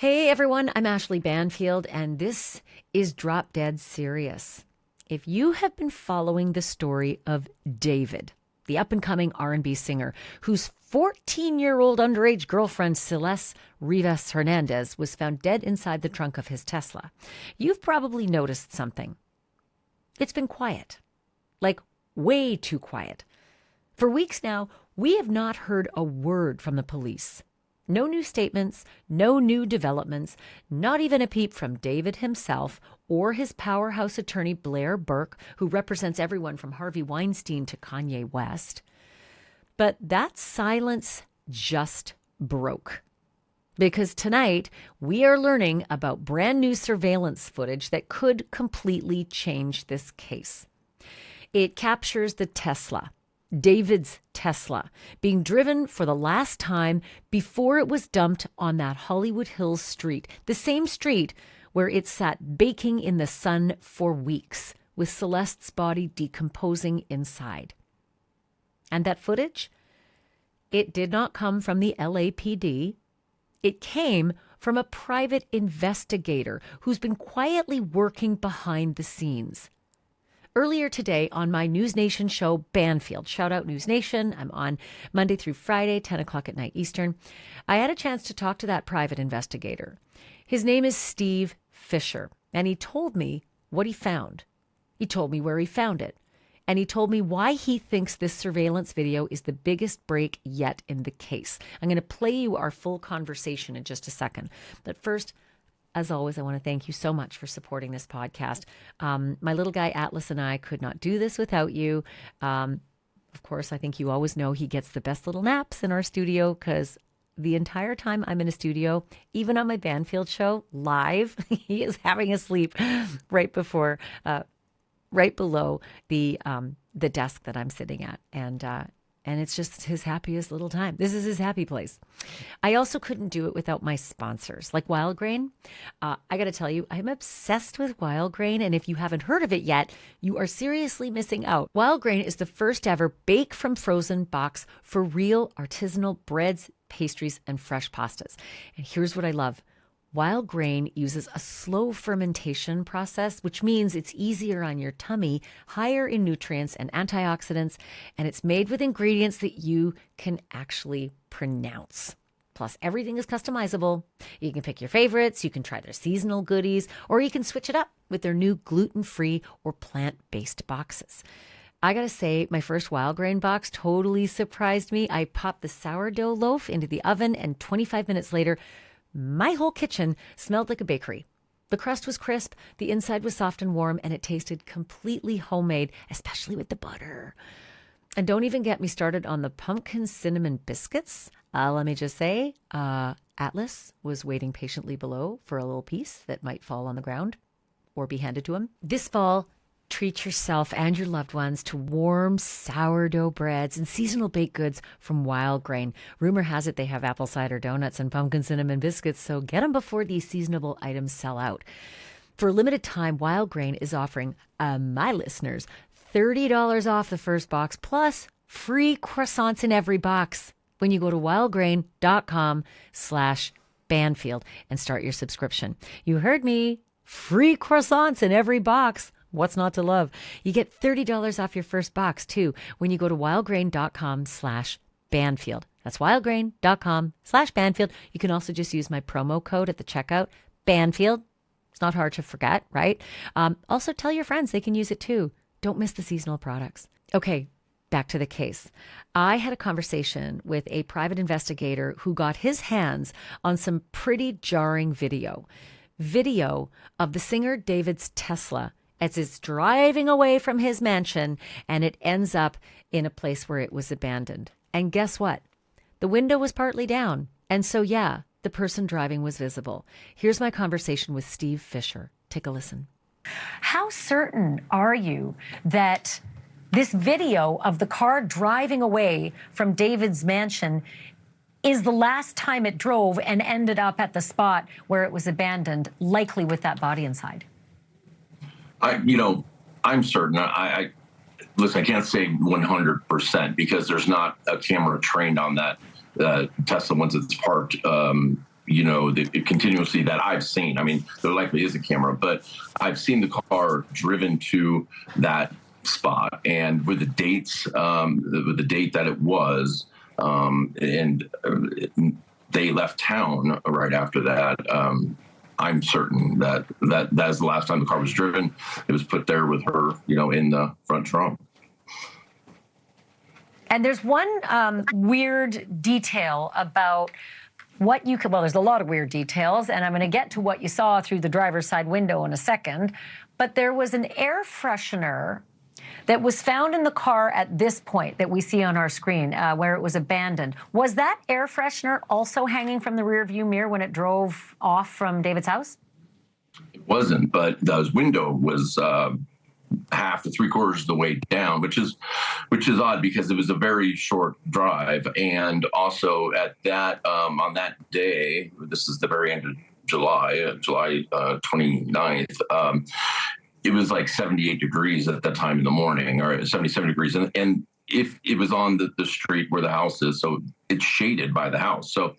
Hey everyone, I'm Ashleigh Banfield, and this is Drop Dead Serious. If you have been following the story of David, the up-and-coming R&B singer whose 14-year-old underage girlfriend Celeste Rivas Hernandez was found dead inside the trunk of his Tesla, you've probably noticed something. It's been quiet, like way too quiet. For weeks now, we have not heard a word from the police. No new statements, no new developments, not even a peep from David himself or his powerhouse attorney Blair Burke, who represents everyone from Harvey Weinstein to Kanye West. But that silence just broke. Because tonight, we are learning about brand new surveillance footage that could completely change this case. It captures the Tesla, David's Tesla, being driven for the last time before it was dumped on that Hollywood Hills street, the same street where it sat baking in the sun for weeks, with Celeste's body decomposing inside. And that footage? It did not come from the LAPD. It came from a private investigator who's been quietly working behind the scenes. Earlier today on my NewsNation show, Banfield, shout out NewsNation, I'm on Monday through Friday, 10 o'clock at night Eastern, I had a chance to talk to that private investigator. His name is Steve Fisher, and he told me what he found. He told me where he found it, and he told me why he thinks this surveillance video is the biggest break yet in the case. I'm going to play you our full conversation in just a second. But first, as always, I want to thank you so much for supporting this podcast. My little guy Atlas and I could not do this without you. Of course, I think you always know he gets the best little naps in our studio because the entire time I'm in a studio, even on my Banfield show live, he is having a sleep right below the desk that I'm sitting at. And it's just his happiest little time. This is his happy place. I also couldn't do it without my sponsors, like Wild Grain. I got to tell you, I'm obsessed with Wild Grain, and if you haven't heard of it yet, you are seriously missing out. Wild Grain is the first ever bake from frozen box for real artisanal breads, pastries, and fresh pastas. And here's what I love. Wild Grain uses a slow fermentation process, which means it's easier on your tummy, higher in nutrients and antioxidants, and it's made with ingredients that you can actually pronounce. Plus, everything is customizable. You can pick your favorites, you can try their seasonal goodies, or you can switch it up with their new gluten-free or plant-based boxes. I gotta say, my first Wild Grain box totally surprised me. I popped the sourdough loaf into the oven, and 25 minutes later, my whole kitchen smelled like a bakery. The crust was crisp, the inside was soft and warm, and it tasted completely homemade, especially with the butter. And don't even get me started on the pumpkin cinnamon biscuits. Let me just say, Atlas was waiting patiently below for a little piece that might fall on the ground or be handed to him. This fall, treat yourself and your loved ones to warm sourdough breads and seasonal baked goods from Wild Grain. Rumor has it they have apple cider donuts and pumpkin cinnamon biscuits, so get them before these seasonable items sell out. For a limited time, Wild Grain is offering my listeners $30 off the first box, plus free croissants in every box when you go to wildgrain.com/Banfield and start your subscription. You heard me. Free croissants in every box. What's not to love? You get $30 off your first box, too, when you go to wildgrain.com/Banfield. That's wildgrain.com/Banfield. You can also just use my promo code at the checkout, Banfield. It's not hard to forget, right? Also, tell your friends they can use it, too. Don't miss the seasonal products. Okay, back to the case. I had a conversation with a private investigator who got his hands on some pretty jarring video of the singer David's Tesla as it's driving away from his mansion, and it ends up in a place where it was abandoned. And guess what? The window was partly down. And so, yeah, the person driving was visible. Here's my conversation with Steve Fisher. Take a listen. How certain are you that this video of the car driving away from David's mansion is the last time it drove and ended up at the spot where it was abandoned, likely with that body inside? I'm certain. Listen, I can't say 100% because there's not a camera trained on that Tesla once it's parked, continuously that I've seen. I mean, there likely is a camera, but I've seen the car driven to that spot, and with the dates, with the date that it was, and they left town right after that. I'm certain that is the last time the car was driven. It was put there with her, in the front trunk. And there's one weird detail about what you could, well, there's a lot of weird details, and I'm going to get to what you saw through the driver's side window in a second, but there was an air freshener that was found in the car at this point that we see on our screen, where it was abandoned. Was that air freshener also hanging from the rear view mirror when it drove off from David's house? It wasn't, but the window was half to three-quarters of the way down, which is odd because it was a very short drive. And also at that, on that day, this is the very end of July 29th, it was like 78 degrees at that time in the morning, or 77 degrees. And if it was on the street where the house is, so it's shaded by the house. So,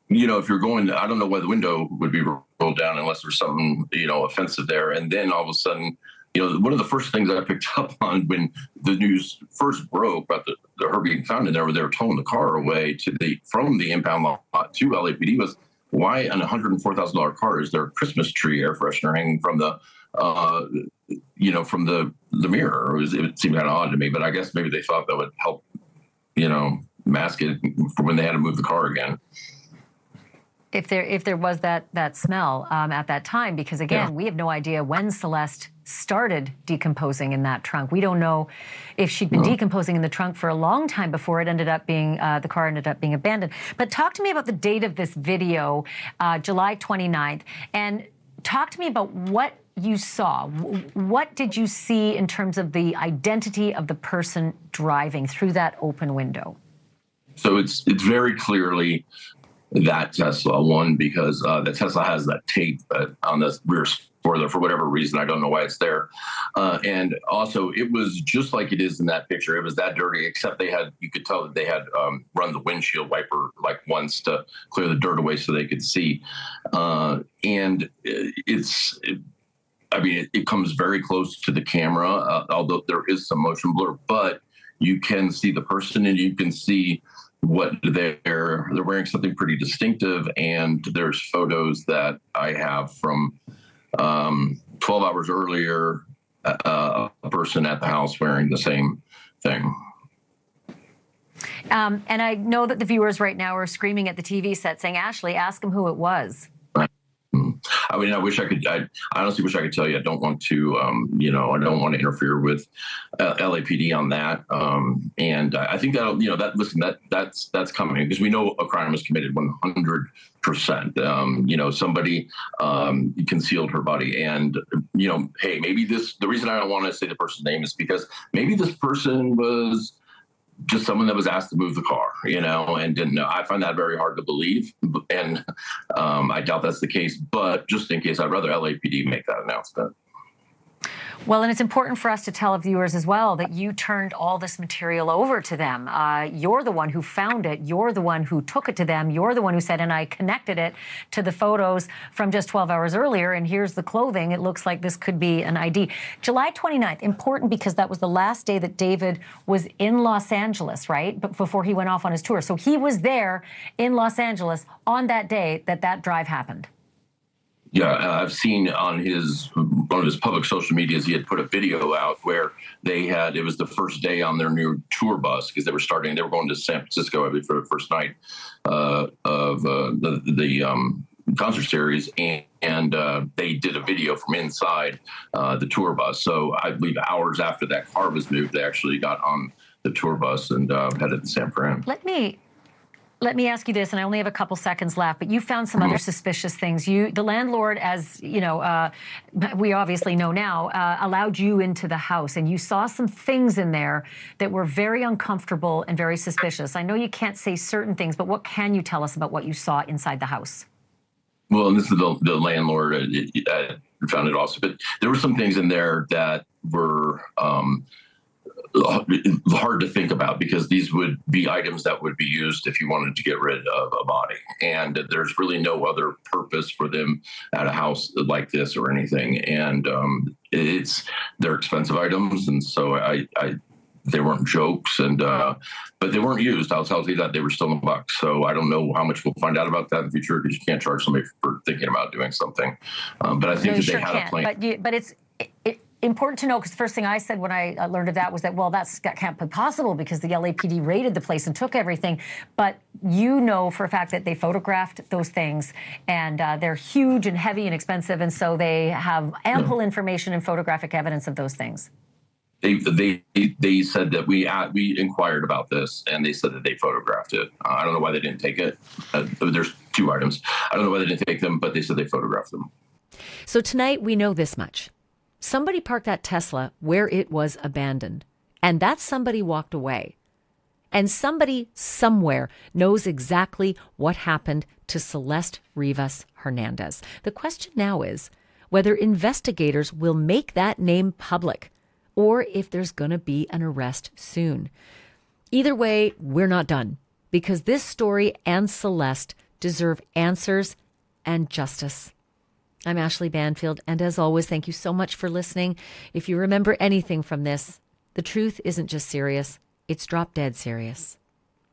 if you're going, I don't know why the window would be rolled down unless there's something, offensive there. And then all of a sudden, one of the first things I picked up on when the news first broke about her being found in there, where they were towing the car away from the impound lot to LAPD, was why on a $104,000 car is there a Christmas tree air freshener hanging from the from the mirror? It seemed kind of odd to me, but I guess maybe they thought that would help, mask it for when they had to move the car again. If there was that smell at that time, because again, we have no idea when Celeste started decomposing in that trunk. We don't know if she'd been decomposing in the trunk for a long time before it ended up being, the car ended up being abandoned. But talk to me about the date of this video, July 29th, and talk to me about what you saw. What did you see in terms of the identity of the person driving through that open window? So it's very clearly that Tesla, one, because the Tesla has that tape on the rear spoiler for whatever reason. I don't know why it's there. And also, it was just like it is in that picture. It was that dirty, except you could tell that they had run the windshield wiper like once to clear the dirt away so they could see. And it comes very close to the camera, although there is some motion blur, but you can see the person and you can see what they're wearing, something pretty distinctive. And there's photos that I have from 12 hours earlier, a person at the house wearing the same thing. And I know that the viewers right now are screaming at the TV set saying, Ashleigh, ask them who it was. I mean, I honestly wish I could tell you. I don't want to, I don't want to interfere with LAPD on that. And I think that's coming because we know a crime was committed 100%. Somebody concealed her body, and hey, maybe the reason I don't want to say the person's name is because maybe this person was just someone that was asked to move the car, and didn't know. I find that very hard to believe, and I doubt that's the case. But just in case, I'd rather LAPD make that announcement. Well, and it's important for us to tell viewers as well that you turned all this material over to them. You're the one who found it. You're the one who took it to them. You're the one who said, and I connected it to the photos from just 12 hours earlier, and here's the clothing. It looks like this could be an ID. July 29th, important because that was the last day that David was in Los Angeles, right? But before he went off on his tour. So he was there in Los Angeles on that day that drive happened. Yeah, I've seen on one of his public social medias, he had put a video out where it was the first day on their new tour bus because they were going to San Francisco, I believe, for the first night of the concert series. And they did a video from inside the tour bus. So I believe hours after that car was moved, they actually got on the tour bus and headed to San Fran. Let me ask you this, and I only have a couple seconds left, but you found some other suspicious things. The landlord, as you know, we obviously know now, allowed you into the house, and you saw some things in there that were very uncomfortable and very suspicious. I know you can't say certain things, but what can you tell us about what you saw inside the house? Well, and this is the landlord found it also, but there were some things in there that were hard to think about, because these would be items that would be used if you wanted to get rid of a body. And there's really no other purpose for them at a house like this or anything. And they're expensive items. And so they weren't jokes, and but they weren't used. I'll tell you that they were still in the box. So I don't know how much we'll find out about that in the future, because you can't charge somebody for thinking about doing something. But I think that they had a plan. But it's important to know, because the first thing I said when I learned of that was that, well, that can't be possible because the LAPD raided the place and took everything. But you know for a fact that they photographed those things, and they're huge and heavy and expensive, and so they have ample information and photographic evidence of those things. They said that we inquired about this, and they said that they photographed it. I don't know why they didn't take it. There's 2 items. I don't know why they didn't take them, but they said they photographed them. So tonight we know this much. Somebody parked that Tesla where it was abandoned, and that somebody walked away. And somebody somewhere knows exactly what happened to Celeste Rivas Hernandez. The question now is whether investigators will make that name public, or if there's going to be an arrest soon. Either way, we're not done, because this story and Celeste deserve answers and justice. I'm Ashleigh Banfield, and as always, thank you so much for listening. If you remember anything from this, the truth isn't just serious, it's drop dead serious.